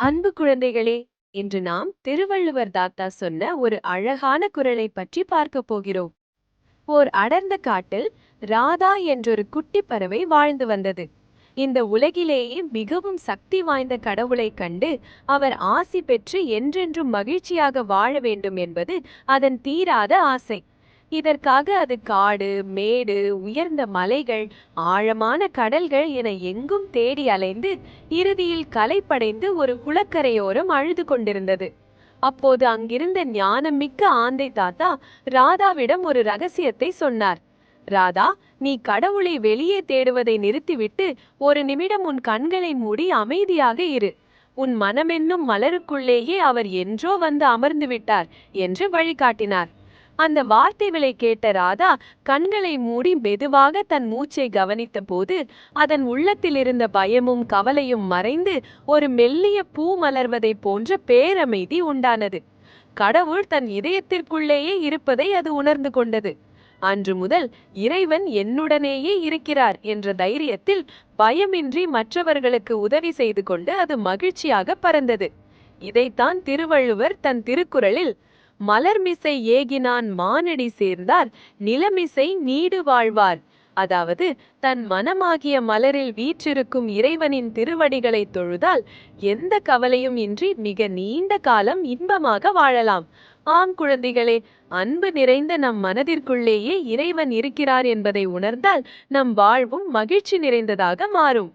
அன்பு குழந்தைகளே, இன்று நாம் திருவள்ளுவர் தாத்தா சொன்ன ஒரு அழகான குறளை பற்றி பார்க்க போகிறோம். ஓர் அடர்ந்த காட்டில் ராதா என்றொரு குட்டி பறவை வாழ்ந்து வந்தது. இந்த உலகிலேயே மிகவும் சக்தி வாய்ந்த கடவுளை கண்டு அவர் ஆசி பெற்று என்றென்றும் மகிழ்ச்சியாக வாழ வேண்டும் என்பது அதன் தீராத ஆசை. இதற்காக அது காடு, மேடு, உயர்ந்த மலைகள், ஆழமான கடல்கள் என எங்கும் தேடி அலைந்து இறுதியில் களைப்படைந்து ஒரு குளக்கரையோரம் அழுது கொண்டிருந்தது. அப்போது அங்கிருந்த ஞானமிக்க ஆந்தை தாத்தா ராதாவிடம் ஒரு ரகசியத்தை சொன்னார். ராதா, நீ கடவுளை வெளியே தேடுவதை நிறுத்திவிட்டு ஒரு நிமிடம் உன் கண்களை மூடி அமைதியாக இரு. உன் மனமென்னும் மலருக்குள்ளேயே அவர் என்றோ வந்து அமர்ந்து விட்டார் என்று வழிகாட்டினார். அந்த வார்த்தைகளை கேட்ட ராதா கண்களை மூடி மெதுவாக தன் மூச்சை கவனித்த போது அதன் உள்ளத்தில் இருந்த பயமும் கவலையும் மறைந்து ஒரு மெல்லிய பூ மலர்வதை போன்ற பேரமைதி உண்டானது. கடவுள் தன் இதயத்திற்குள்ளேயே இருப்பதை அது உணர்ந்து கொண்டது. அன்று முதல் இறைவன் என்னுடனேயே இருக்கிறார் என்ற தைரியத்தில் பயமின்றி மற்றவர்களுக்கு உதவி செய்து கொண்டு அது மகிழ்ச்சியாக பறந்தது. இதைத்தான் திருவள்ளுவர் தன் திருக்குறளில் மலர்மிசை ஏகினான் மானடி சேர்ந்தார் நிலமிசை நீடு வாழ்வார், அதாவது தன் மனமாகிய மலரில் வீற்றிருக்கும் இறைவனின் திருவடிகளை தொழுதால் எந்த கவலையும் இன்றி மிக நீண்ட காலம் இன்பமாக வாழலாம். ஆம் குழந்தைகளே, அன்பு நிறைந்த நம் மனதிற்குள்ளேயே இறைவன் இருக்கிறார் என்பதை உணர்ந்தால் நம் வாழ்வும் மகிழ்ச்சி நிறைந்ததாக மாறும்.